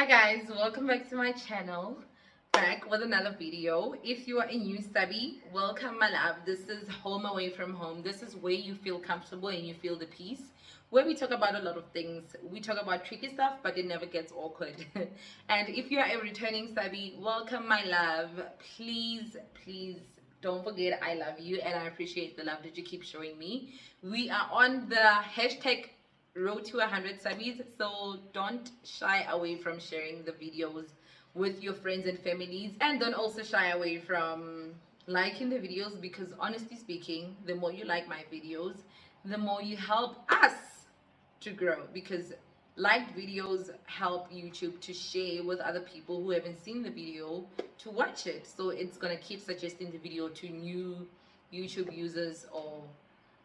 Hi guys, welcome back to my channel. Back with another video. If you are a new subby, welcome my love. This is home away from home. This is where you feel comfortable and you feel the peace. Where we talk about a lot of things. We talk about tricky stuff, but it never gets awkward. And if you are a returning subby, welcome my love. Please don't forget I love you and I appreciate the love that you keep showing me. We are on the hashtag road to 100 subbies, so don't shy away from sharing the videos with your friends and families, and don't also shy away from liking the videos, because honestly speaking, the more you like my videos, the more you help us to grow, because liked videos help YouTube to share with other people who haven't seen the video to watch it, so it's gonna keep suggesting the video to new YouTube users or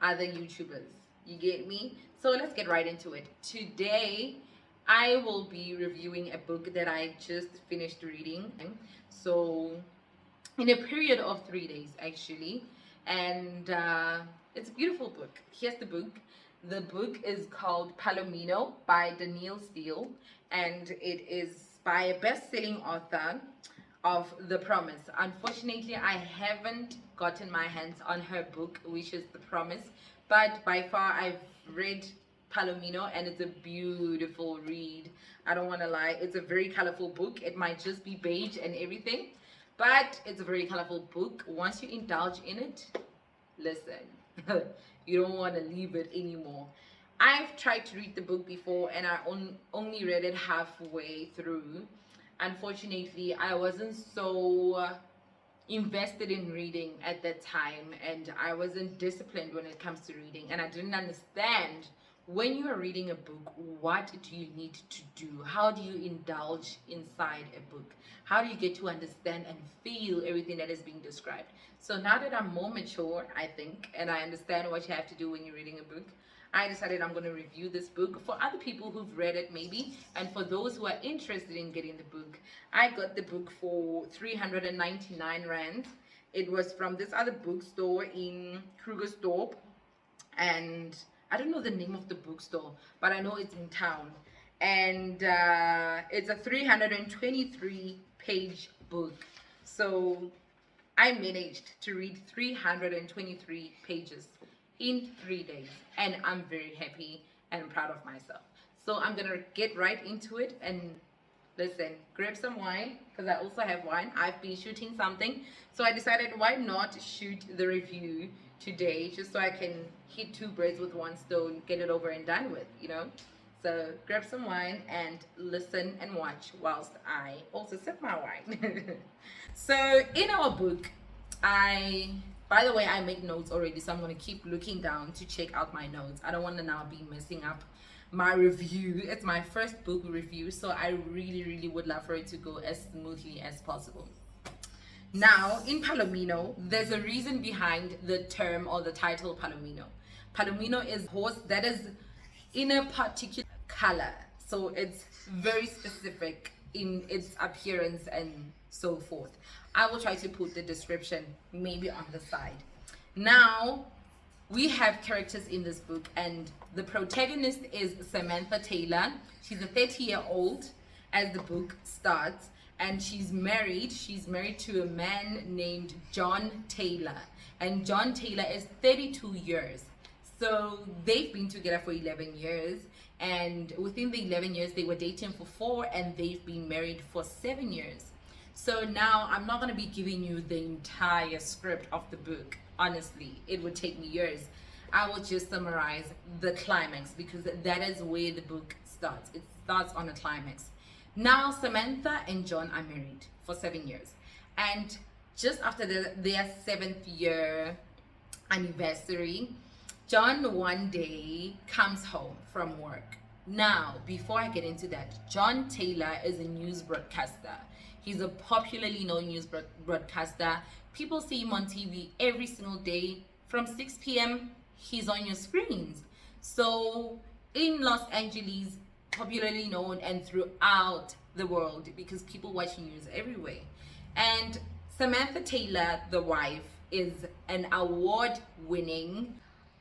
other YouTubers. You get me? So let's get right into it. Today I will be reviewing a book that I just finished reading, so in a period of 3 days actually, and it's a beautiful book. Here's the book. The book is called Palomino by Danielle Steel, and it is by a best-selling author of The Promise. Unfortunately, I haven't gotten my hands on her book, which is The Promise, but by far I've read Palomino and it's a beautiful read. I don't want to lie, it's a very colorful book. It might just be beige and everything, but it's a very colorful book. Once you indulge in it, listen, you don't want to leave it anymore. I've tried to read the book before and I only read it halfway through. Unfortunately, I wasn't so invested in reading at that time, and I wasn't disciplined when it comes to reading, and I didn't understand when you are reading a book, what do you need to do? How do you indulge inside a book? How do you get to understand and feel everything that is being described? So now that I'm more mature, I think, and I understand what you have to do when you're reading a book, I decided I'm going to review this book for other people who've read it maybe, and for those who are interested in getting the book. I got the book for 399 Rand. It was from this other bookstore in Krugersdorp, and I don't know the name of the bookstore, but I know it's in town. And it's a 323 page book. So I managed to read 323 pages in 3 days, and I'm very happy and proud of myself. So I'm gonna get right into it, and listen, grab some wine, because I also have wine. I've been shooting something, so I decided why not shoot the review today, just so I can hit two birds with one stone, get it over and done with, you know. So grab some wine and listen and watch whilst I also sip my wine. So in our book, by the way, I make notes already, so I'm going to keep looking down to check out my notes. I don't want to now be messing up my review. It's my first book review, so I really would love for it to go as smoothly as possible. Now, in Palomino, there's a reason behind the term or the title Palomino. Palomino is horse that is in a particular color, so it's very specific in its appearance and so forth. I will try to put the description maybe on the side. Now, we have characters in this book, and the protagonist is Samantha Taylor. She's a 30-year-old as the book starts, and she's married. She's married to a man named John Taylor, and John Taylor is 32 years. So they've been together for 11 years, and within the 11 years they were dating for 4, and they've been married for 7 years. So now I'm not going to be giving you the entire script of the book. Honestly, it would take me years. I will just summarize the climax, because that is where the book starts. It starts on a climax. Now Samantha and John are married for 7 years, and just after their 7th year anniversary, John one day comes home from work. Now, before I get into that, John Taylor is a news broadcaster. He's a popularly known news broadcaster. People see him on TV every single day. From 6 p.m., he's on your screens. So in Los Angeles, popularly known, and throughout the world, because people watch news everywhere. And Samantha Taylor, the wife, is an award-winning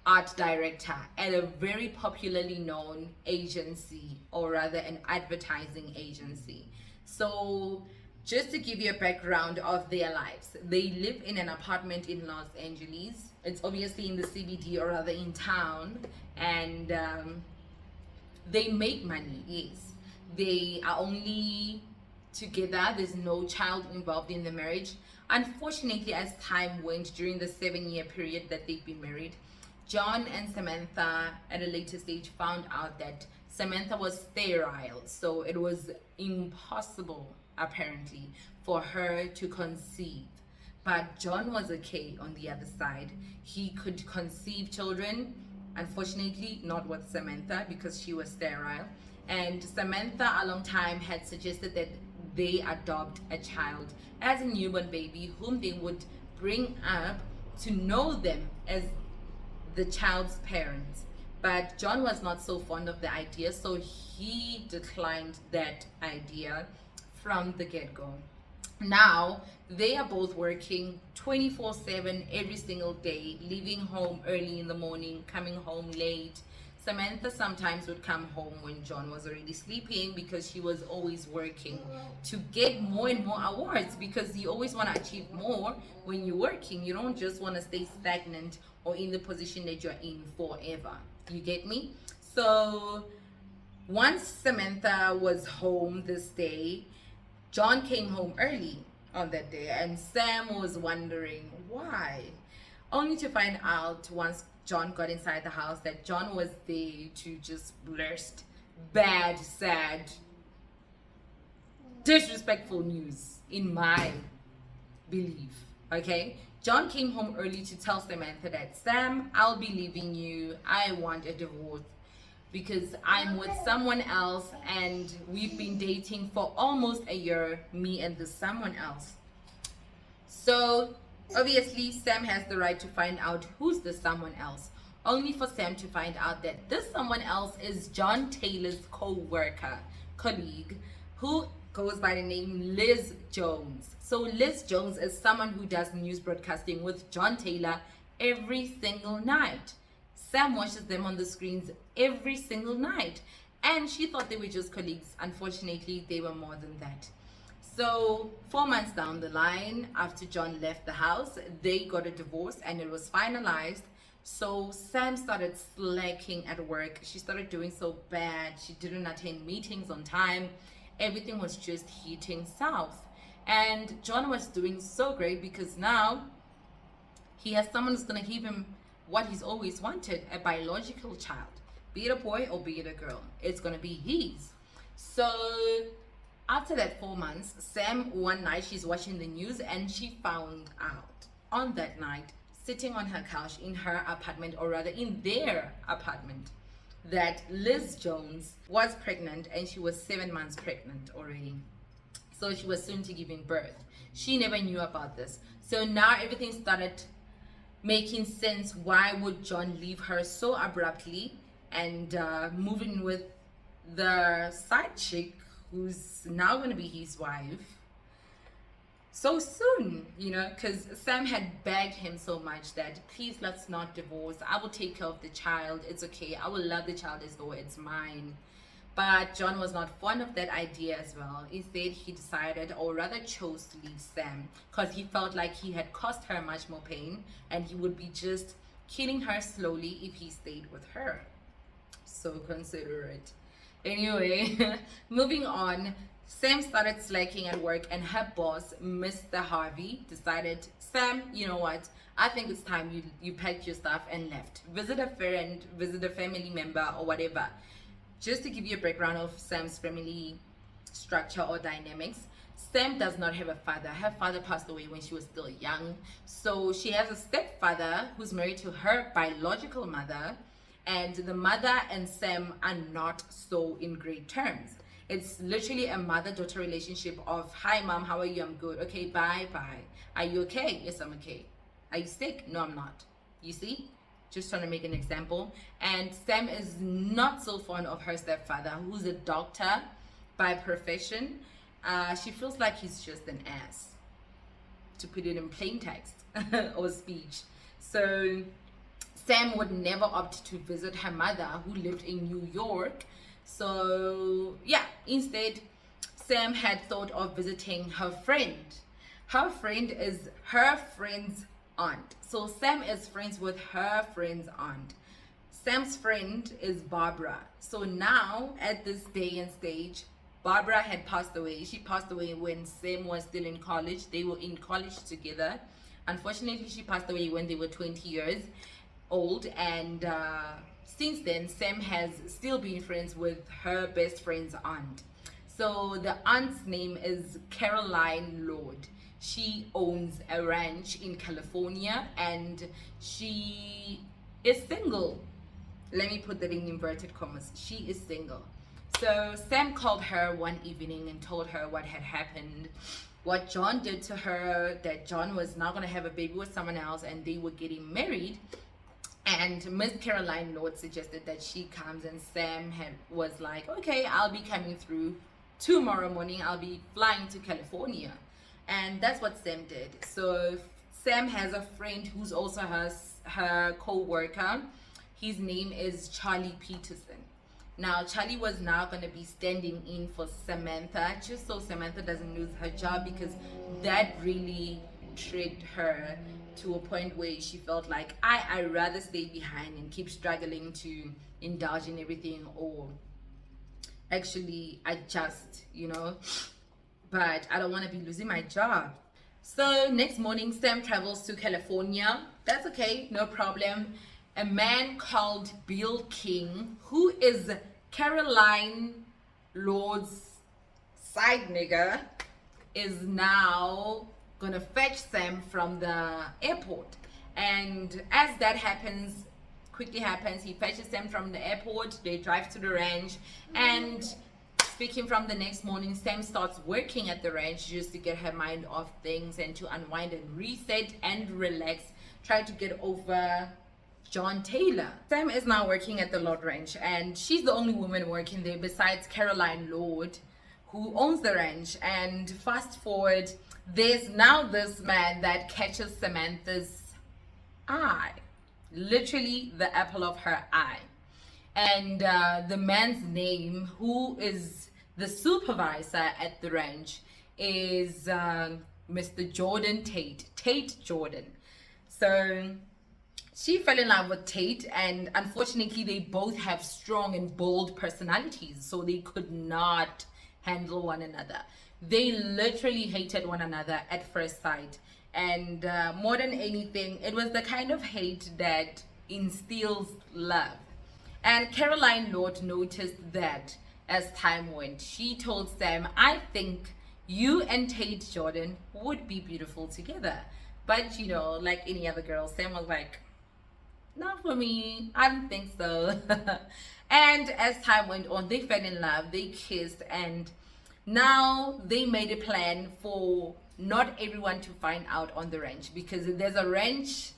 art director at a very popularly known agency, or rather an advertising agency. So just to give you a background of their lives, they live in an apartment in Los Angeles. It's obviously in the CBD, or rather in town, and they make money. Yes, they are only together. There's no child involved in the marriage. Unfortunately, as time went during the 7-year period that they've been married, John and Samantha at a later stage found out that Samantha was sterile, so it was impossible apparently for her to conceive. But John was okay on the other side. He could conceive children, unfortunately not with Samantha because she was sterile. And Samantha a long time had suggested that they adopt a child as a newborn baby whom they would bring up to know them as the child's parents. But John was not so fond of the idea, so he declined that idea from the get-go. Now they are both working 24/7 every single day, leaving home early in the morning, coming home late. Samantha sometimes would come home when John was already sleeping because she was always working to get more and more awards, because you always want to achieve more when you're working. You don't just want to stay stagnant or in the position that you're in forever. You get me? So once Samantha was home this day, John came home early on that day, and Sam was wondering why. Only to find out once John got inside the house that John was there to just blast bad, sad, disrespectful news, in my belief. Okay? John came home early to tell Samantha that, Sam, I'll be leaving you. I want a divorce because I'm with someone else and we've been dating for almost a year, me and this someone else. So obviously Sam has the right to find out who's the someone else, only for Sam to find out that this someone else is John Taylor's colleague, who goes by the name Liz Jones. So Liz Jones is someone who does news broadcasting with John Taylor every single night. Sam watches them on the screens every single night, and she thought they were just colleagues. Unfortunately, they were more than that. So 4 months down the line, after John left the house, they got a divorce and it was finalized. So Sam started slacking at work. She started doing so bad. She didn't attend meetings on time. Everything was just heating south. And John was doing so great because now he has someone who's going to give him what he's always wanted, a biological child. Be it a boy or be it a girl, it's going to be his. So after that 4 months, Sam, one night she's watching the news and she found out on that night, sitting on her couch in her apartment, or rather in their apartment, that Liz Jones was pregnant, and she was 7 months pregnant already. So she was soon to giving birth. She never knew about this. So now everything started making sense. Why would John leave her so abruptly and move in with the side chick who's now going to be his wife so soon, you know, because Sam had begged him so much that, please, let's not divorce. I will take care of the child. It's okay. I will love the child as though it's mine. But John was not fond of that idea as well. Instead, he decided, or rather chose, to leave Sam because he felt like he had caused her much more pain and he would be just killing her slowly if he stayed with her. So considerate. Anyway, moving on. Sam started slacking at work, and her boss, Mr. Harvey, decided, Sam, you know what? I think it's time you packed your stuff and left. Visit a friend, visit a family member, or whatever. Just to give you a background of Sam's family structure or dynamics, Sam does not have a father. Her father passed away when she was still young. So she has a stepfather who's married to her biological mother, and the mother and Sam are not so in great terms. It's literally a mother-daughter relationship of, hi mom, how are you? I'm good. Okay, bye. Are you okay? Yes, I'm okay. Are you sick? No, I'm not. You see? Just trying to make an example. And Sam is not so fond of her stepfather, who's a doctor by profession. She feels like he's just an ass, to put it in plain text or speech. So Sam would never opt to visit her mother, who lived in New York. So yeah, instead Sam had thought of visiting her friend. Her friend is her friend's aunt. So Sam is friends with her friend's aunt. Sam's friend is Barbara. So now at this day and stage, Barbara had passed away. She passed away when Sam was still in college. They were in college together. Unfortunately, she passed away when they were 20 years old. And since then, Sam has still been friends with her best friend's aunt. So the aunt's name is Caroline Lord. She owns a ranch in California and she is single. Let me put that in inverted commas. She is single. So Sam called her one evening and told her what had happened, what John did to her, that John was now going to have a baby with someone else and they were getting married. And Miss Caroline Lord suggested that she comes, and Sam was like, okay, I'll be coming through tomorrow morning. I'll be flying to California. And that's what Sam did. So Sam has a friend who's also her co-worker. His name is Charlie Peterson. Now Charlie was now going to be standing in for Samantha, just so Samantha doesn't lose her job, because that really trigged her to a point where she felt like I'd rather stay behind and keep struggling to indulge in everything, or actually adjust, but I don't want to be losing my job. So next morning, Sam travels to California. That's okay, no problem. A man called Bill King, who is Caroline Lord's side nigga, is now gonna fetch Sam from the airport. And as that quickly happens, he fetches Sam from the airport. They drive to the ranch, and speaking from the next morning, Sam starts working at the ranch just to get her mind off things and to unwind and reset and relax, try to get over John Taylor. Sam is now working at the Lord Ranch, and she's the only woman working there besides Caroline Lord, who owns the ranch. And fast forward, there's now this man that catches Samantha's eye, literally the apple of her eye. And the man's name, who is the supervisor at the ranch, is Mr. Jordan Tate Jordan. So she fell in love with Tate, and unfortunately they both have strong and bold personalities, so they could not handle one another. They literally hated one another at first sight. And more than anything, it was the kind of hate that instills love. And Caroline Lord noticed that as time went. She told Sam, I think you and Tate Jordan would be beautiful together. But like any other girl, Sam was like, not for me, I don't think so. And as time went on, they fell in love, they kissed, and now they made a plan for not everyone to find out on the ranch, because there's a ranch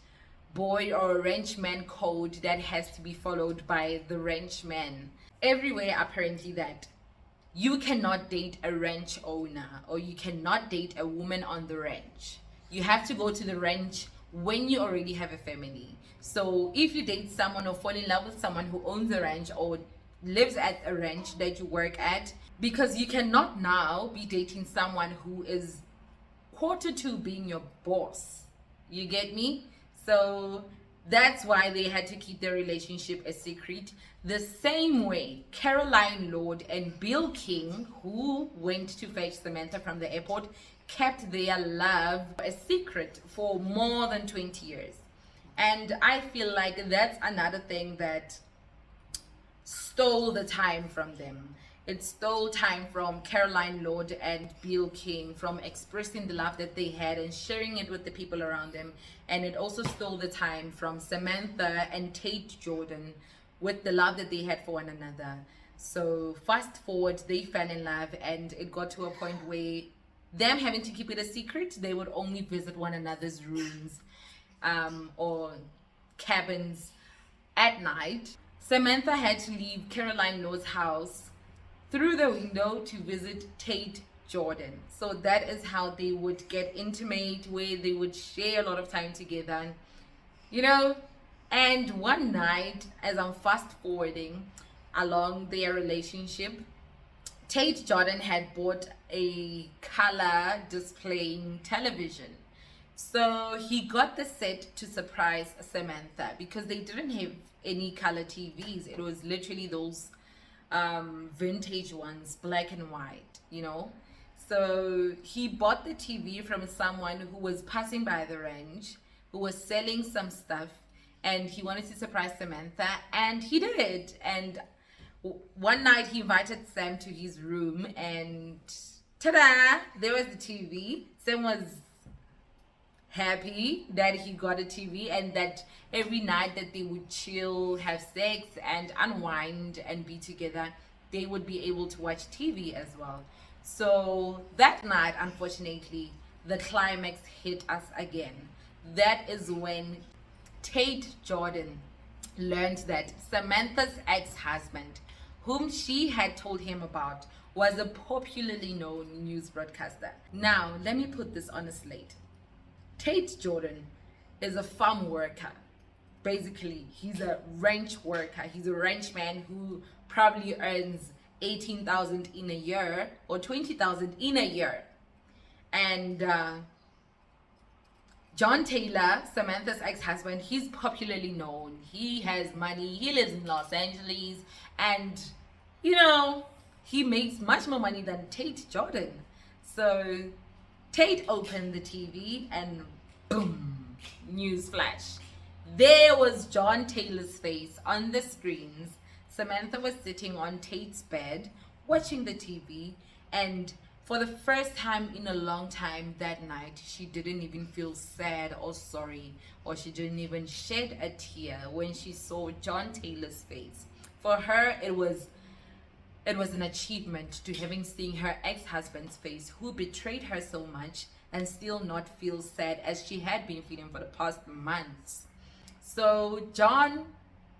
boy or a ranchman code that has to be followed by the ranchman everywhere, apparently, that you cannot date a ranch owner or you cannot date a woman on the ranch. You have to go to the ranch when you already have a family. So if you date someone or fall in love with someone who owns a ranch or lives at a ranch that you work at, because you cannot now be dating someone who is quarter to being your boss. You get me? So that's why they had to keep their relationship a secret. The same way Caroline Lord and Bill King, who went to fetch Samantha from the airport, kept their love a secret for more than 20 years. And I feel like that's another thing that stole the time from them. It stole time from Caroline Lord and Bill King from expressing the love that they had and sharing it with the people around them. And it also stole the time from Samantha and Tate Jordan with the love that they had for one another. So fast forward, they fell in love, and it got to a point where them having to keep it a secret, they would only visit one another's rooms or cabins at night. Samantha had to leave Caroline Lord's house through the window to visit Tate Jordan. So that is how they would get intimate, where they would share a lot of time together. And, And one night, as I'm fast forwarding along their relationship, Tate Jordan had bought a color displaying television. So he got the set to surprise Samantha because they didn't have any color TVs. It was literally those vintage ones, black and white, you know. So he bought the TV from someone who was passing by the ranch, who was selling some stuff, and he wanted to surprise Samantha, and he did. And one night he invited Sam to his room, and ta-da, there was the TV. Sam was happy that he got a TV and that every night that they would chill, have sex, and unwind and be together, they would be able to watch TV as well. So that night, unfortunately, the climax hit us again. That is when Tate Jordan learned that Samantha's ex-husband, whom she had told him about, was a popularly known news broadcaster. Now, let me put this on a slate. Tate Jordan is a farm worker. Basically, he's a ranch worker. He's a ranchman who probably earns 18,000 in a year or 20,000 in a year. And John Taylor, Samantha's ex-husband, he's popularly known. He has money. He lives in Los Angeles. And, you know, he makes much more money than Tate Jordan. So Tate opened the TV and boom, news flash. There was John Taylor's face on the screens. Samantha was sitting on Tate's bed watching the TV, and for the first time in a long time that night, she didn't even feel sad or sorry, or she didn't even shed a tear when she saw John Taylor's face. For her, it was an achievement to having seen her ex-husband's face, who betrayed her so much, and still not feel sad as she had been feeling for the past months. So John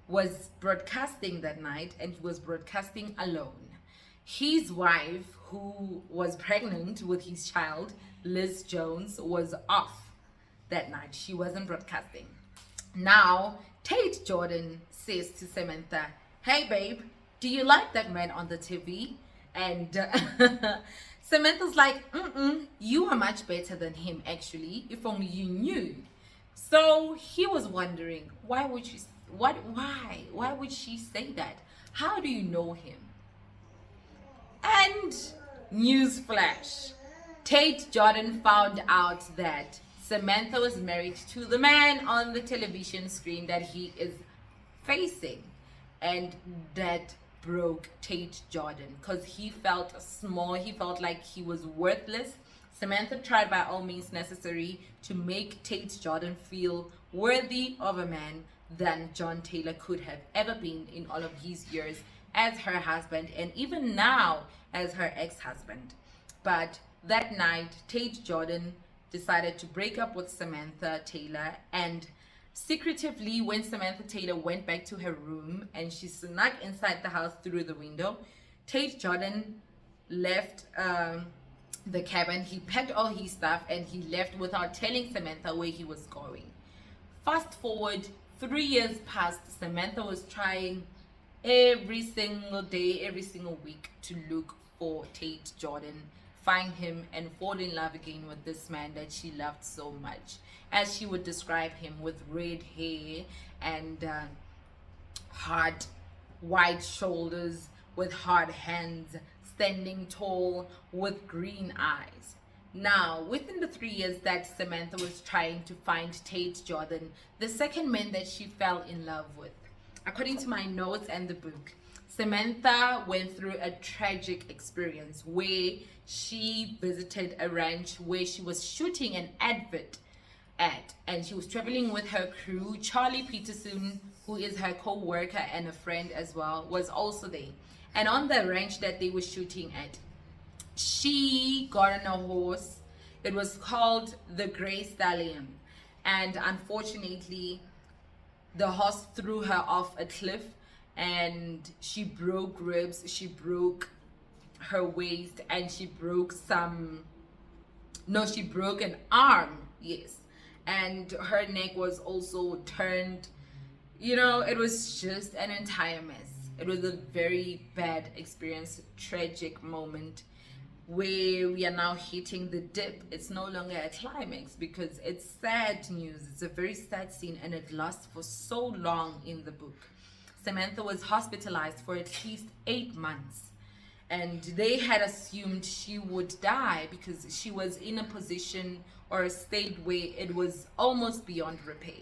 was broadcasting that night, and he was broadcasting alone. His wife, who was pregnant with his child, Liz Jones, was off that night. She wasn't broadcasting. Now, Tate Jordan says to Samantha, "Hey babe, do you like that man on the TV?" And Samantha's like, you are much better than him actually, if only you knew. So he was wondering, why would she say that? How do you know him? And newsflash, Tate Jordan found out that Samantha was married to the man on the television screen that he is facing, and that broke Tate Jordan because he felt small. He felt like he was worthless. Samantha tried by all means necessary to make Tate Jordan feel worthy of a man than John Taylor could have ever been in all of his years as her husband, and even now as her ex-husband. But that night, Tate Jordan decided to break up with Samantha Taylor, and secretively, when Samantha Taylor went back to her room and she snuck inside the house through the window, Tate Jordan left the cabin. He packed all his stuff and he left without telling Samantha where he was going. Fast forward 3 years past, Samantha was trying every single day, every single week to look for Tate Jordan, find him, and fall in love again with this man that she loved so much. As she would describe him, with red hair and hard white shoulders, with hard hands, standing tall, with green eyes. Now, within the 3 years that Samantha was trying to find Tate Jordan, the second man that she fell in love with, according to my notes and the book, Samantha went through a tragic experience where she visited a ranch where she was shooting an advert at, and she was traveling with her crew. Charlie Peterson, who is her co-worker and a friend as well, was also there. And on the ranch that they were shooting at, she got on a horse. It was called the Gray Stallion, and unfortunately the horse threw her off a cliff and she broke ribs, she broke her waist, and she broke she broke an arm, yes, and her neck was also turned You know, it was just an entire mess. It was a very bad experience, tragic moment where we are now hitting the dip. It's no longer a climax because it's sad news. It's a very sad scene and it lasts for so long in the book. Samantha was hospitalized for at least 8 months and they had assumed she would die because she was in a position or a state where it was almost beyond repair.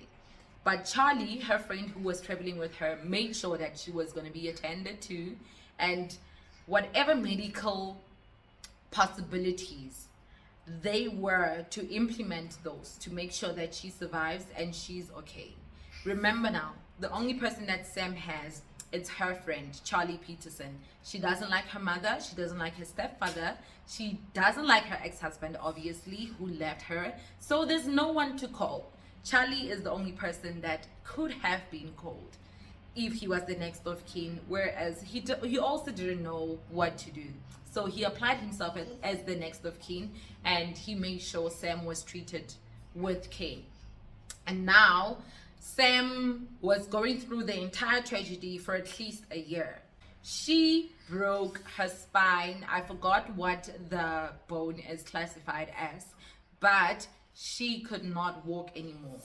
But Charlie, her friend who was traveling with her, made sure that she was going to be attended to, and whatever medical possibilities they were to implement those to make sure that she survives and she's okay. Remember now, the only person that Sam has, it's her friend, Charlie Peterson. She doesn't like her mother, she doesn't like her stepfather, she doesn't like her ex-husband, obviously, who left her. So there's no one to call. Charlie is the only person that could have been called if he was the next of kin, whereas he also didn't know what to do. So he applied himself as the next of kin and he made sure Sam was treated with care. And now Sam was going through the entire tragedy for at least a year. She broke her spine. I forgot what the bone is classified as, but she could not walk anymore.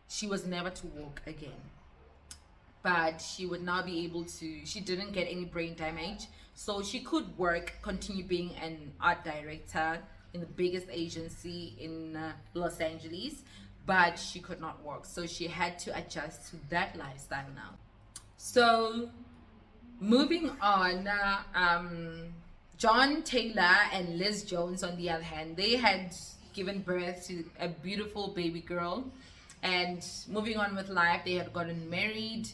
She was never to walk again. But she would now be able to, she didn't get any brain damage, so she could work, continue being an art director in the biggest agency in Los Angeles, but she could not work, so she had to adjust to that lifestyle now. So moving on, John Taylor and Liz Jones, on the other hand, they had given birth to a beautiful baby girl, and moving on with life, they had gotten married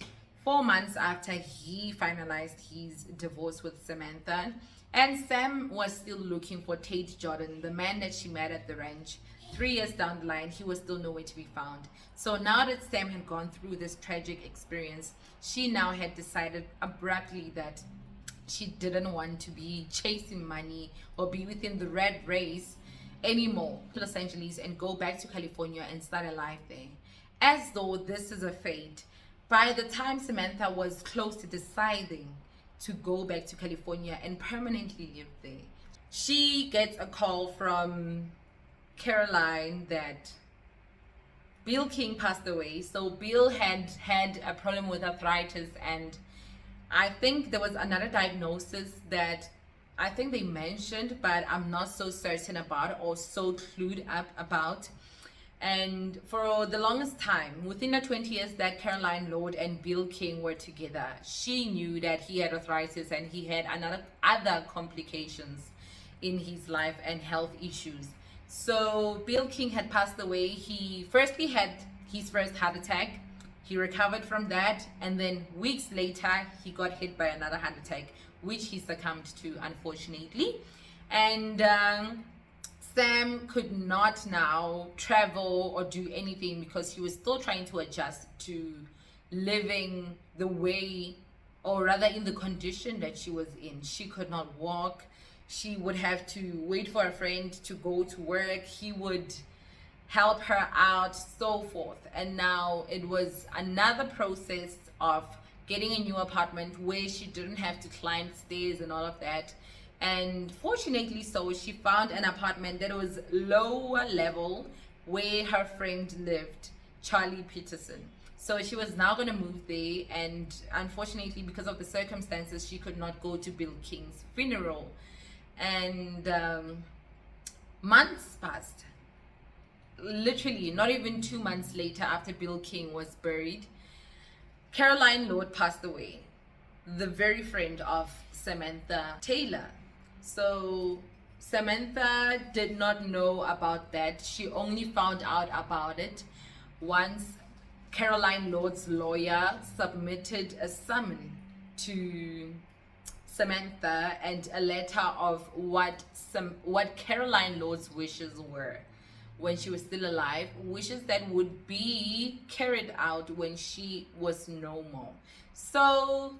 4 months after he finalized his divorce with Samantha. And Sam was still looking for Tate Jordan, the man that she met at the ranch. 3 years down the line, he was still nowhere to be found. So now that Sam had gone through this tragic experience, she now had decided abruptly that she didn't want to be chasing money or be within the red race anymore to Los Angeles and go back to California and start a life there. As though this is a fate. By the time Samantha was close to deciding to go back to California and permanently live there, she gets a call from Caroline that Bill King passed away. So Bill had a problem with arthritis, and I think there was another diagnosis that I think they mentioned, but I'm not so certain about or so clued up about. And for the longest time, within the 20 years that Caroline Lord and Bill King were together, she knew that he had arthritis and he had other complications in his life and health issues. So Bill King had passed away. He firstly had his first heart attack. He recovered from that, and then weeks later he got hit by another heart attack, which he succumbed to, unfortunately. And Sam could not now travel or do anything because he was still trying to adjust to living the way, or rather in the condition that she was in. She could not walk. She would have to wait for a friend to go to work. He would help her out, so forth. And now it was another process of getting a new apartment where she didn't have to climb stairs and all of that. And fortunately so, she found an apartment that was lower level where her friend lived, Charlie Peterson. So she was now going to move there, and unfortunately because of the circumstances she could not go to Bill King's funeral. And months passed. Literally not even 2 months later, after Bill King was buried, Caroline Lord passed away, the very friend of Samantha Taylor. So Samantha did not know about that. She only found out about it once Caroline Lord's lawyer submitted a summons to Samantha and a letter of what Caroline Lord's wishes were when she was still alive, wishes that would be carried out when she was no more. So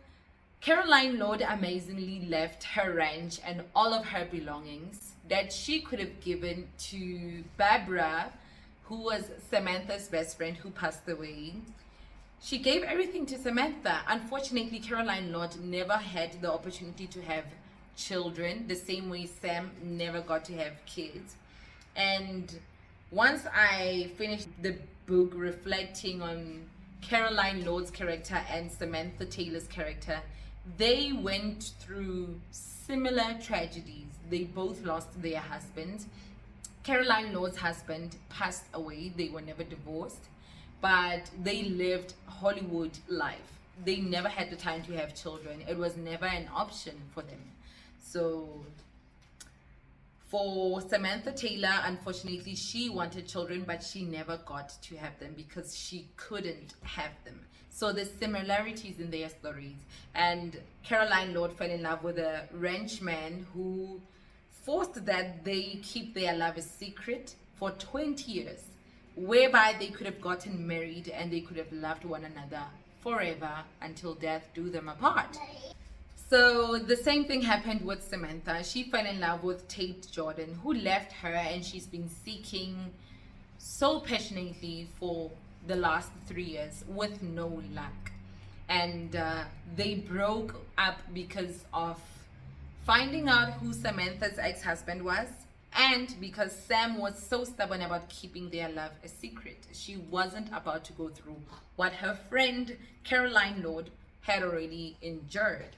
Caroline Lord amazingly left her ranch and all of her belongings that she could have given to Barbara, who was Samantha's best friend who passed away. She gave everything to Samantha. Unfortunately, Caroline Lord never had the opportunity to have children, the same way Sam never got to have kids. And once I finished the book reflecting on Caroline Lord's character and Samantha Taylor's character, they went through similar tragedies. They both lost their husbands. Caroline Lord's husband passed away. They were never divorced, but they lived Hollywood life. They never had the time to have children. It was never an option for them. So for Samantha Taylor, unfortunately, she wanted children, but she never got to have them because she couldn't have them. So there's similarities in their stories. And Caroline Lord fell in love with a ranchman who forced that they keep their love a secret for 20 years, whereby they could have gotten married and they could have loved one another forever until death do them apart. So the same thing happened with Samantha. She fell in love with Tate Jordan, who left her, and she's been seeking so passionately for the last 3 years with no luck. And they broke up because of finding out who Samantha's ex-husband was, and because Sam was so stubborn about keeping their love a secret. She wasn't about to go through what her friend Caroline Lord had already endured.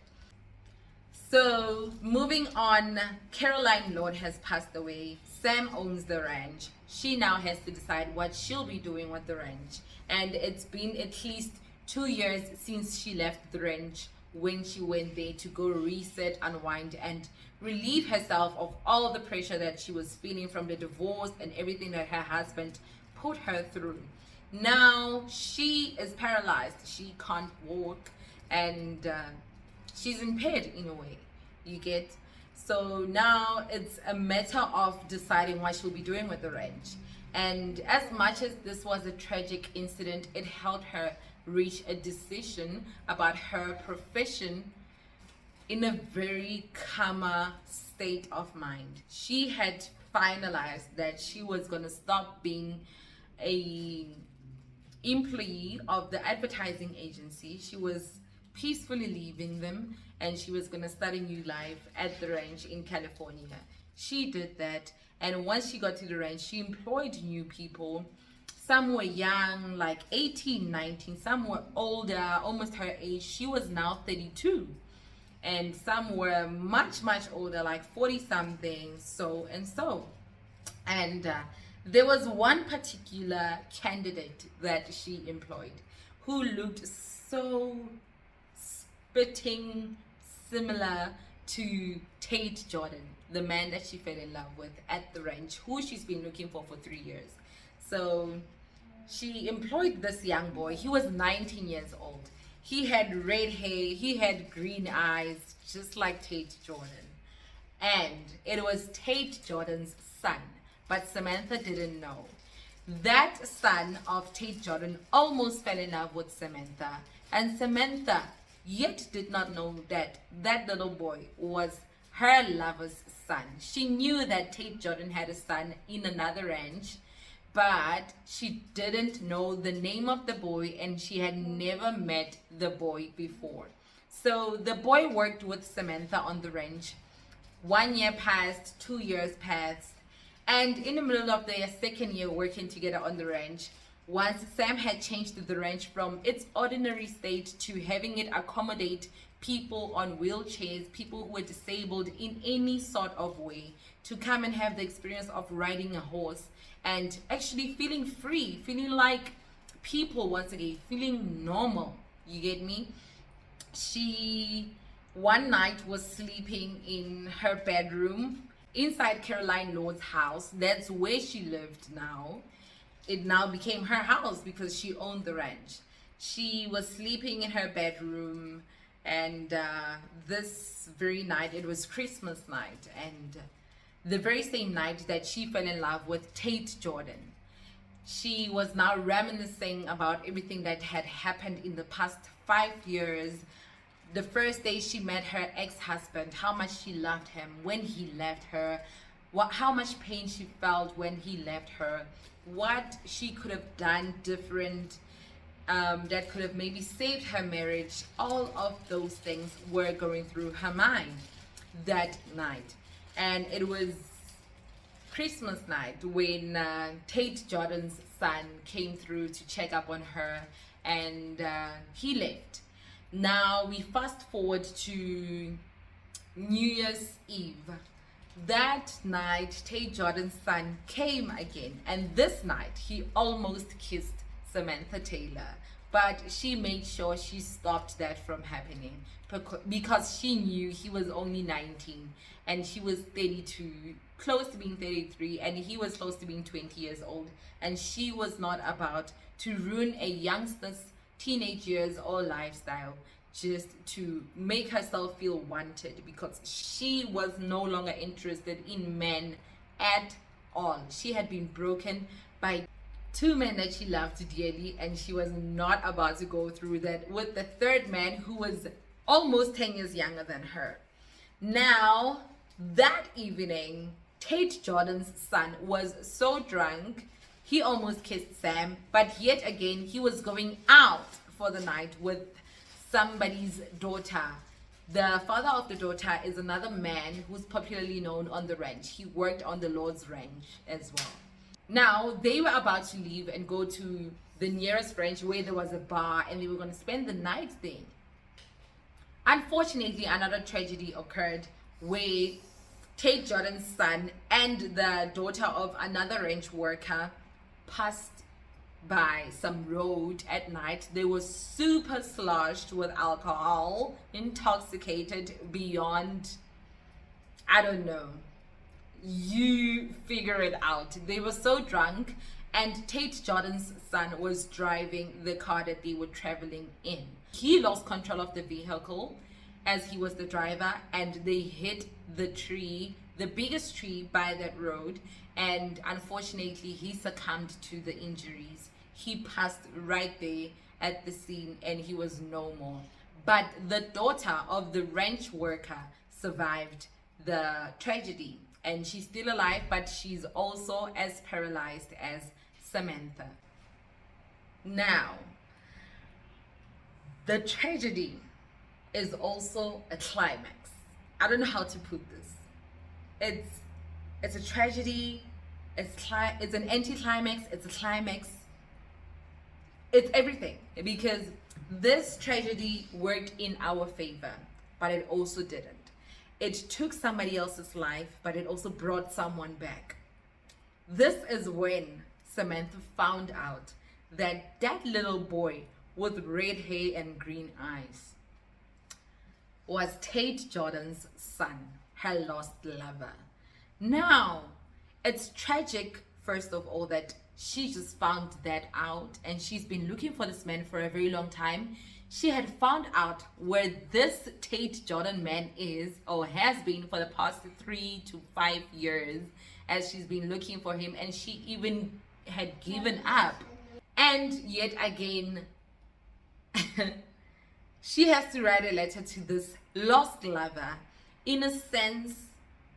So moving on, Caroline Lord has passed away. Sam owns the ranch. She now has to decide what she'll be doing with the ranch. And it's been at least 2 years since she left the ranch, when she went there to go reset, unwind, and relieve herself of all the pressure that she was feeling from the divorce and everything that her husband put her through. Now she is paralyzed. She can't walk, and she's impaired in a way, you get. So now it's a matter of deciding what she'll be doing with the ranch. And as much as this was a tragic incident, it helped her reach a decision about her profession in a very calmer state of mind. She had finalized that she was going to stop being a employee of the advertising agency. She was peacefully leaving them, and she was going to start a new life at the ranch in California. She did that, and once she got to the ranch, she employed new people. Some were young, like 18, 19. Some were older, almost her age. She was now 32. And some were much, much older, like 40 something, so and so. And there was one particular candidate that she employed who looked so spitting similar to Tate Jordan, the man that she fell in love with at the ranch, who she's been looking for 3 years. So she employed this young boy. He was 19 years old. He had red hair, he had green eyes, just like Tate Jordan. And it was Tate Jordan's son, but Samantha didn't know. That son of Tate Jordan almost fell in love with Samantha, and Samantha yet did not know that that little boy was her lover's son. She knew that Tate Jordan had a son in another ranch, but she didn't know the name of the boy, and she had never met the boy before. So the boy worked with Samantha on the ranch. 1 year passed, 2 years passed, and in the middle of their second year working together on the ranch, once Sam had changed the ranch from its ordinary state to having it accommodate people on wheelchairs, people who were disabled in any sort of way, to come and have the experience of riding a horse and actually feeling free, feeling like people once again, feeling normal, you get me? She one night was sleeping in her bedroom inside Caroline Lord's house. That's where she lived now. It now became her house because she owned the ranch. She was sleeping in her bedroom, and this very night, it was Christmas night, and the very same night that she fell in love with Tate Jordan. She was now reminiscing about everything that had happened in the past 5 years. The first day she met her ex-husband, how much she loved him when he left her, how much pain she felt when he left her, what she could have done different that could have maybe saved her marriage. All of those things were going through her mind that night. And it was Christmas night when Tate Jordan's son came through to check up on her, and he left. Now we fast forward to New Year's Eve. That night, Tate Jordan's son came again, and this night he almost kissed Samantha Taylor, but she made sure she stopped that from happening because she knew he was only 19 and she was 32, close to being 33, and he was close to being 20 years old, and she was not about to ruin a youngster's teenage years or lifestyle just to make herself feel wanted, because she was no longer interested in men at all. She had been broken by two men that she loved dearly, and she was not about to go through that with the third man who was almost 10 years younger than her. Now, that evening, Tate Jordan's son was so drunk, he almost kissed Sam, but yet again, he was going out for the night with somebody's daughter. The father of the daughter is another man who's popularly known on the ranch. He worked on the Lord's ranch as well. Now, they were about to leave and go to the nearest ranch where there was a bar, and they were going to spend the night there. Unfortunately, another tragedy occurred where Tate Jordan's son and the daughter of another ranch worker passed by some road at night. They were super sloshed with alcohol, intoxicated beyond, I don't know, you figure it out. They were so drunk, and Tate Jordan's son was driving the car that they were traveling in. He lost control of the vehicle as he was the driver, and they hit the tree, the biggest tree by that road, and unfortunately he succumbed to the injuries. He passed right there at the scene, and he was no more. But the daughter of the ranch worker survived the tragedy, and she's still alive, but she's also as paralyzed as Samantha. Now, the tragedy is also a climax. I don't know how to put this. It's a tragedy, it's an anti-climax, it's a climax. It's everything, because this tragedy worked in our favor, but it also didn't. It took somebody else's life, but it also brought someone back. This is when Samantha found out that that little boy with red hair and green eyes was Tate Jordan's son, her lost lover. Now, it's tragic, first of all, that she just found that out, and she's been looking for this man for a very long time. She had found out where this Tate Jordan man is, or has been, for the past 3 to 5 years, as she's been looking for him, and she even had given up. And yet again, she has to write a letter to this lost lover in a sense,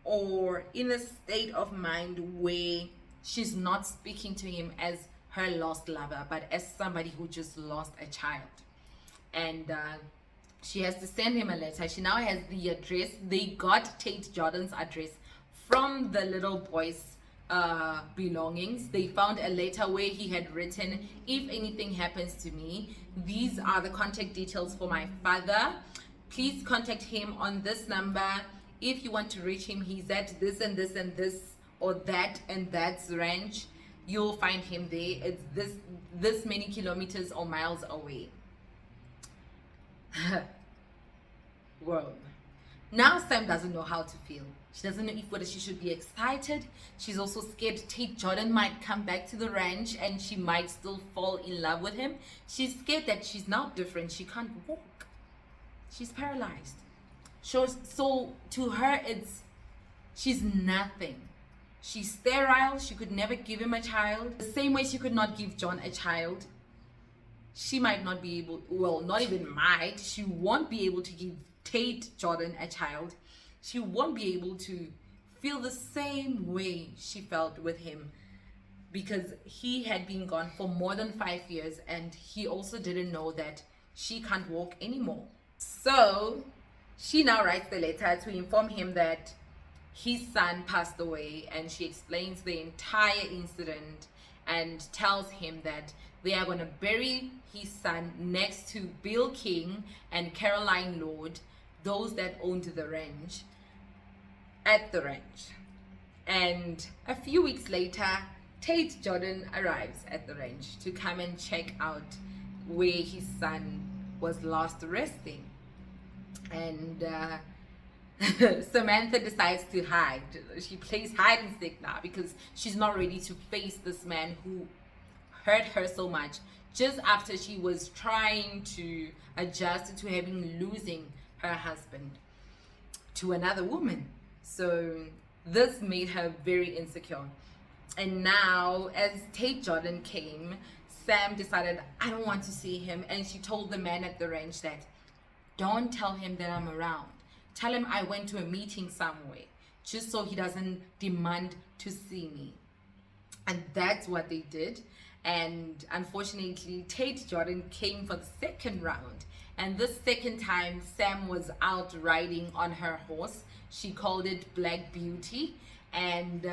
or in a state of mind where she's not speaking to him as her lost lover, but as somebody who just lost a child. And she has to send him a letter. She now has the address. They got Tate Jordan's address from the little boy's belongings. They found a letter where he had written, "If anything happens to me, these are the contact details for my father. Please contact him on this number. If you want to reach him, he's at this and this and this, or that and that's ranch. You'll find him there. It's this many kilometers or miles away." Whoa. Now Sam doesn't know how to feel. She doesn't know whether she should be excited. She's also scared Tate Jordan might come back to the ranch and she might still fall in love with him. She's scared that she's now different. She can't walk. She's paralyzed. So to her, she's nothing. She's sterile. She could never give him a child. The same way she could not give John a child. She might not be able, well, not even might, she won't be able to give Tate Jordan a child. She won't be able to feel the same way she felt with him. because he had been gone for more than 5 years, and he also didn't know that she can't walk anymore. So she now writes the letter to inform him that his son passed away, and she explains the entire incident and tells him that they are going to bury his son next to Bill King and Caroline Lord, those that owned the ranch, at the ranch. And a few weeks later, Tate Jordan arrives at the ranch to come and check out where his son was last resting. And Samantha decides to hide. She plays hide and seek now because she's not ready to face this man who hurt her so much just after she was trying to adjust to losing her husband to another woman. So this made her very insecure. And now, as Tate Jordan came, Sam decided, I don't want to see him. And she told the man at the ranch that, don't tell him that I'm around. Tell him I went to a meeting somewhere, just so he doesn't demand to see me. And that's what they did. And unfortunately, Tate Jordan came for the second round. And this second time, Sam was out riding on her horse. She called it Black Beauty. And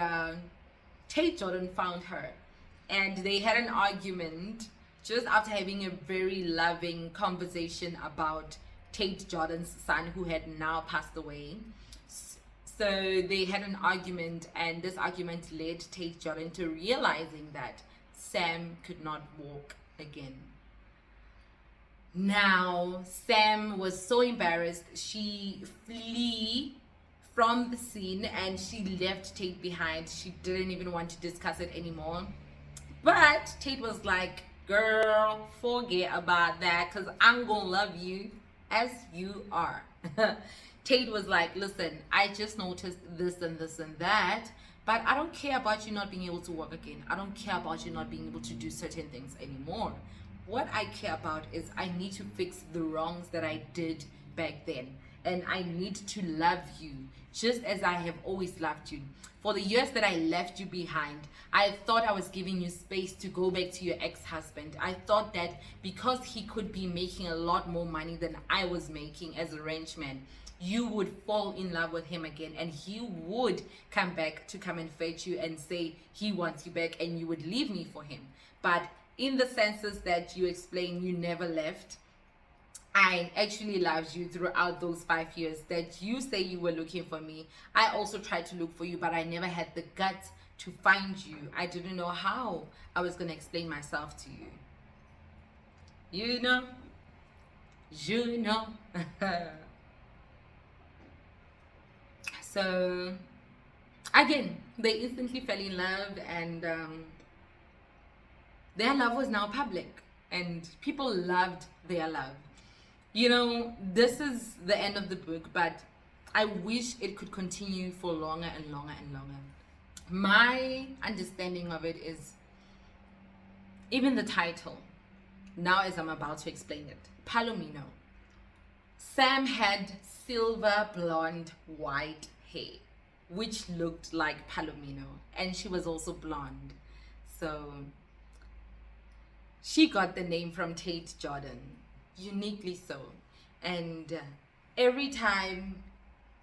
Tate Jordan found her. And they had an argument just after having a very loving conversation about Tate Jordan's son, who had now passed away. So they had an argument, and this argument led Tate Jordan to realizing that Sam could not walk again. Now, Sam was so embarrassed, she flee from the scene and she left Tate behind. She didn't even want to discuss it anymore. But Tate was like, girl, forget about that, because I'm gonna love you as you are. Tate was like, listen, I just noticed this and this and that, but I don't care about you not being able to walk again. I don't care about you not being able to do certain things anymore. What I care about is I need to fix the wrongs that I did back then. And I need to love you just as I have always loved you. For the years that I left you behind, I thought I was giving you space to go back to your ex-husband. I thought that because he could be making a lot more money than I was making as a ranchman, you would fall in love with him again, and he would come back to come and fetch you and say he wants you back, and you would leave me for him. But in the senses that you explain, you never left. I actually loved you throughout those 5 years that you say you were looking for me. I also tried to look for you, but I never had the guts to find you. I didn't know how I was going to explain myself to you. You know. So, again, they instantly fell in love, and their love was now public, and people loved their love. You know, this is the end of the book, but I wish it could continue for longer and longer and longer. My understanding of it is even the title, now as I'm about to explain it, Palomino. Sam had silver blonde white hair, which looked like Palomino, and she was also blonde. So she got the name from Tate Jordan, uniquely so. And every time,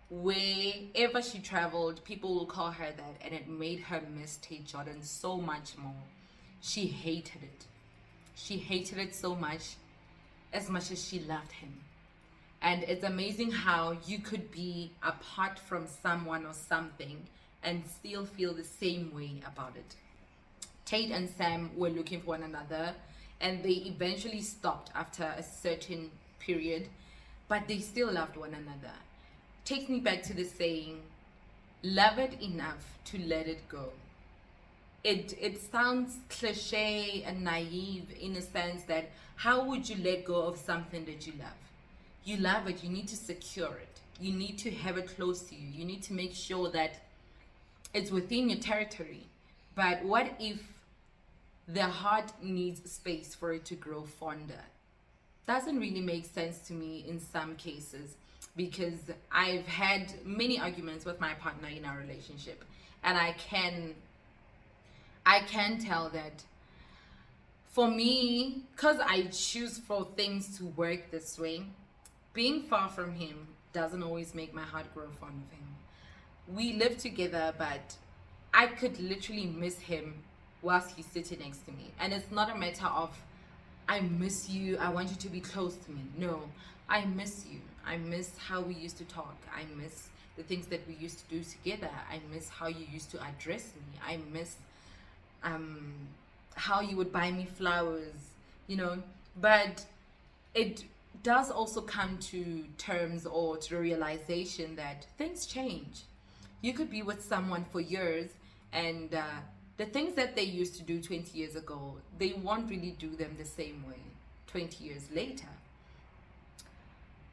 wherever she traveled, people will call her that, and it made her miss Tate Jordan so much more. She hated it. She hated it so much as she loved him. And it's amazing how you could be apart from someone or something and still feel the same way about it. Tate and Sam were looking for one another, and they eventually stopped after a certain period, but they still loved one another. Takes me back to the saying, love it enough to let it go. It sounds cliche and naive in a sense that how would you let go of something that you love? You love it, you need to secure it. You need to have it close to you. You need to make sure that it's within your territory. But what if the heart needs space for it to grow fonder? Doesn't really make sense to me in some cases, because I've had many arguments with my partner in our relationship, and I can I can tell that for me, because I choose for things to work this way, being far from him doesn't always make my heart grow fond of him. We live together, but I could literally miss him whilst he's sitting next to me. And it's not a matter of, I miss you, I want you to be close to me. No, I miss you. I miss how we used to talk. I miss the things that we used to do together. I miss how you used to address me. I miss how you would buy me flowers, you know. But it does also come to terms or to the realization that things change. You could be with someone for years, and the things that they used to do 20 years ago, they won't really do them the same way 20 years later.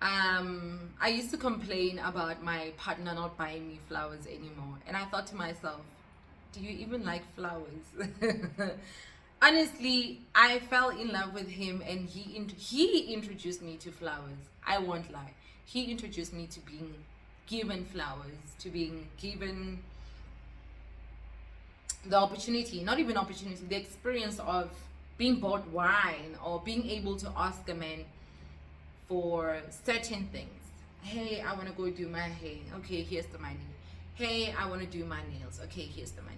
I used to complain about my partner not buying me flowers anymore, and I thought to myself, do you even like flowers? Honestly, I fell in love with him, and he introduced me to flowers. I won't lie. He introduced me to being given flowers, to being given the opportunity, not even opportunity, the experience of being bought wine or being able to ask a man for certain things. Hey, I want to go do my hair. Okay, here's the money. Hey, I want to do my nails. Okay, here's the money.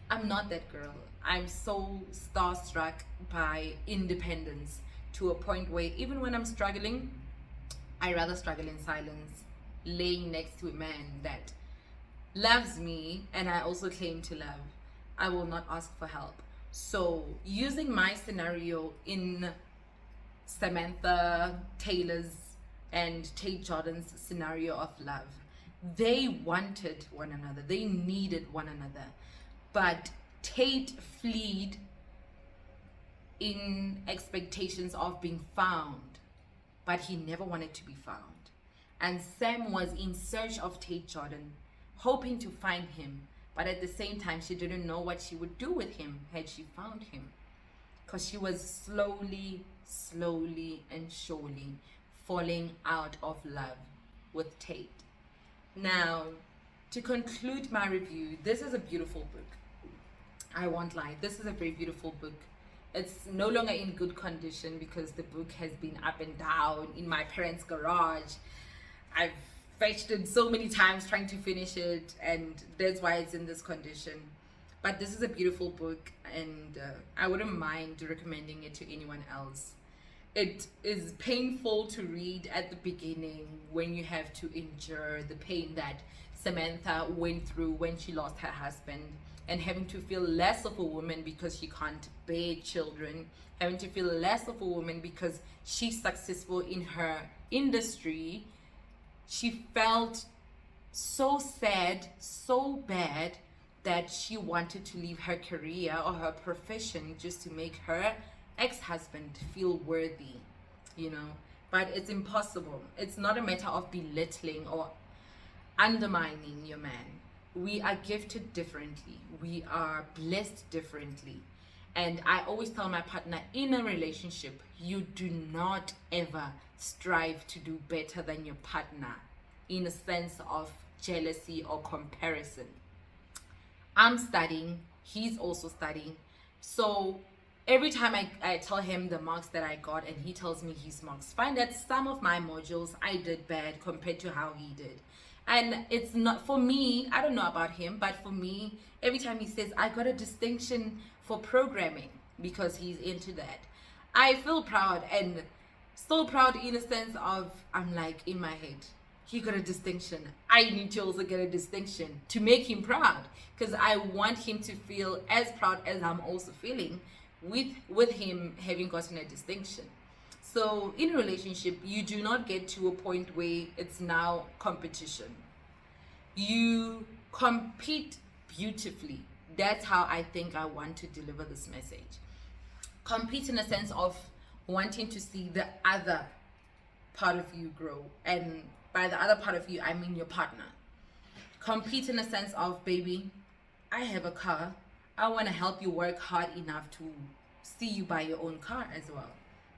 I'm not that girl. I'm so starstruck by independence to a point where even when I'm struggling, I rather struggle in silence, laying next to a man that loves me and I also claim to love. I will not ask for help. So using my scenario in Samantha Taylor's and Tate Jordan's scenario of love, they wanted one another, they needed one another, but Tate fled in expectations of being found, but he never wanted to be found. And Sam was in search of Tate Jordan, hoping to find him, but at the same time she didn't know what she would do with him had she found him, because she was slowly and surely falling out of love with Tate. Now, to conclude my review, this is a beautiful book. I won't lie, this is a very beautiful book. It's no longer in good condition because the book has been up and down in my parents' garage. I've fetched it so many times trying to finish it, and that's why it's in this condition. But this is a beautiful book, and I wouldn't mind recommending it to anyone else. It is painful to read at the beginning when you have to endure the pain that Samantha went through when she lost her husband, and having to feel less of a woman because she can't bear children, having to feel less of a woman because she's successful in her industry. She felt so sad, so bad, that she wanted to leave her career or her profession just to make her ex-husband feel worthy, you know. But it's impossible. It's not a matter of belittling or undermining your man. We are gifted differently. We are blessed differently. And I always tell my partner, in a relationship, you do not ever strive to do better than your partner in a sense of jealousy or comparison. I'm studying, he's also studying. So every time I tell him the marks that I got and he tells me his marks, find that some of my modules I did bad compared to how he did. And it's not, for me, I don't know about him, but for me, every time he says I got a distinction for programming because he's into that, I feel proud, and so proud in a sense of, I'm like, in my head, he got a distinction, I need to also get a distinction to make him proud, because I want him to feel as proud as I'm also feeling with him having gotten a distinction. So in a relationship, you do not get to a point where it's now competition. You compete beautifully. That's how I think I want to deliver this message. Compete in a sense of wanting to see the other part of you grow. And by the other part of you, I mean your partner. Compete in a sense of, baby, I have a car. I want to help you work hard enough to see you buy your own car as well.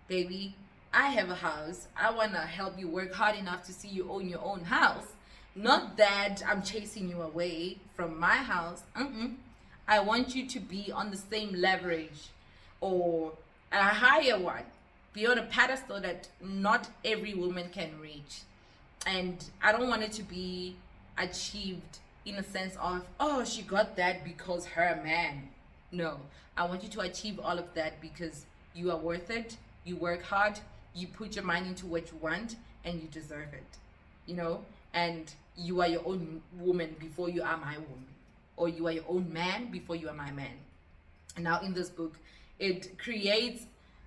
Baby, I have a house. I want to help you work hard enough to see you own your own house. Not that I'm chasing you away from my house. I want you to be on the same leverage or a higher one. Be on a pedestal that not every woman can reach. And I don't want it to be achieved in a sense of, oh, she got that because her man. No, I want you to achieve all of that because you are worth it. You work hard. You put your mind into what you want, and you deserve it. You know, and you are your own woman before you are my woman, or you are your own man before you are my man. And now in this book, it creates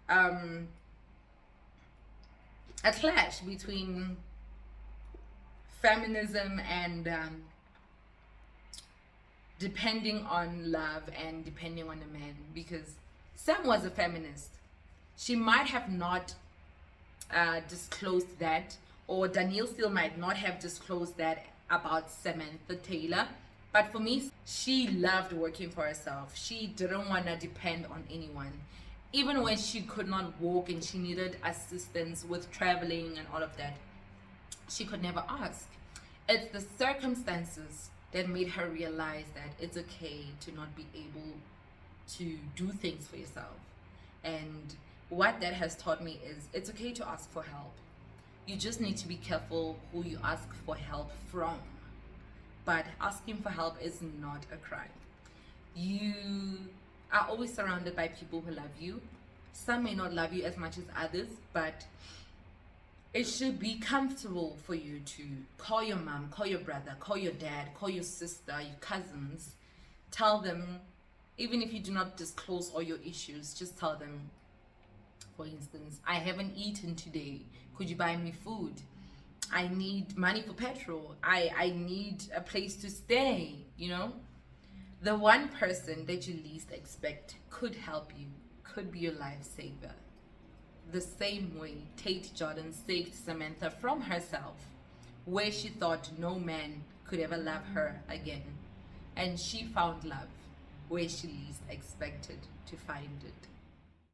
a clash between feminism and depending on love and depending on a man, because Sam was a feminist. She might have not disclosed that, or Danielle Steel might not have disclosed that about Samantha Taylor, but for me, she loved working for herself. She didn't want to depend on anyone. Even when she could not walk and she needed assistance with traveling and all of that, she could never ask. It's the circumstances that made her realize that it's okay to not be able to do things for yourself. And what that has taught me is it's okay to ask for help. You just need to be careful who you ask for help from. But asking for help is not a crime. You are always surrounded by people who love you. Some may not love you as much as others, but it should be comfortable for you to call your mom, call your brother, call your dad, call your sister, your cousins. Tell them, even if you do not disclose all your issues, just tell them, for instance, I haven't eaten today. Could you buy me food? I need money for petrol. I need a place to stay, you know? The one person that you least expect could help you, could be your lifesaver. The same way Tate Jordan saved Samantha from herself, where she thought no man could ever love her again. And she found love where she least expected to find it.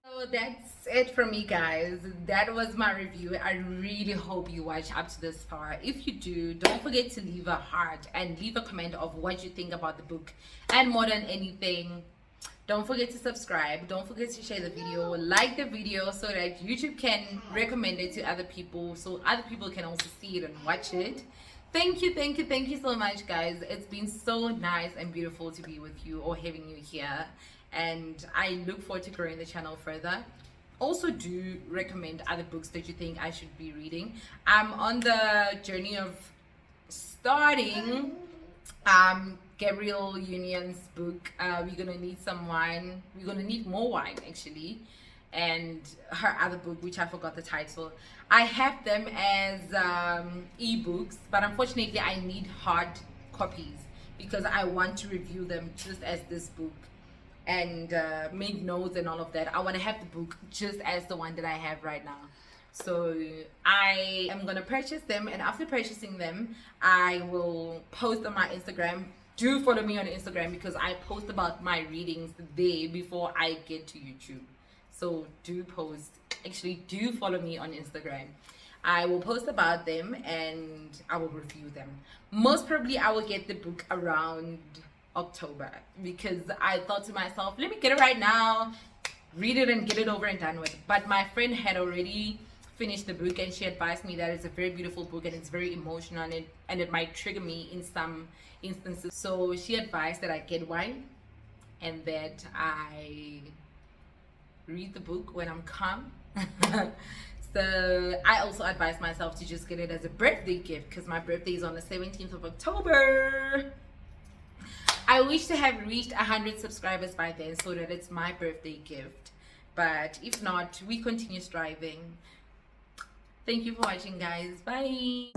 So that's it for me, guys. That was my review. I really hope you watch up to this far. If you do, don't forget to leave a heart and leave a comment of what you think about the book. And more than anything, don't forget to subscribe. Don't forget to share the video, like the video so that YouTube can recommend it to other people, so other people can also see it and watch it. Thank you so much, guys. It's been so nice and beautiful to be with you or having you here, and I look forward to growing the channel further. Also, do recommend other books that you think I should be reading. I'm on the journey of starting Gabrielle Union's book. We're gonna need some wine. We're gonna need more wine, actually. And her other book, which I forgot the title. I have them as ebooks, but unfortunately I need hard copies because I want to review them just as this book and make notes and all of that. I want to have the book just as the one that I have right now. So I am gonna purchase them, and after purchasing them, I will post on my Instagram. Do follow me on Instagram because I post about my readings there before I get to YouTube. So do follow me on Instagram. I will post about them and I will review them. Most probably I will get the book around October because I thought to myself, let me get it right now, read it and get it over and done with. But my friend had already finished the book and she advised me that it's a very beautiful book and it's very emotional and it might trigger me in some instances. So she advised that I get one and that I read the book when I'm calm. So I also advised myself to just get it as a birthday gift because my birthday is on the 17th of October. I wish to have reached 100 subscribers by then so that it's my birthday gift, but if not, we continue striving. Thank you for watching, guys. Bye.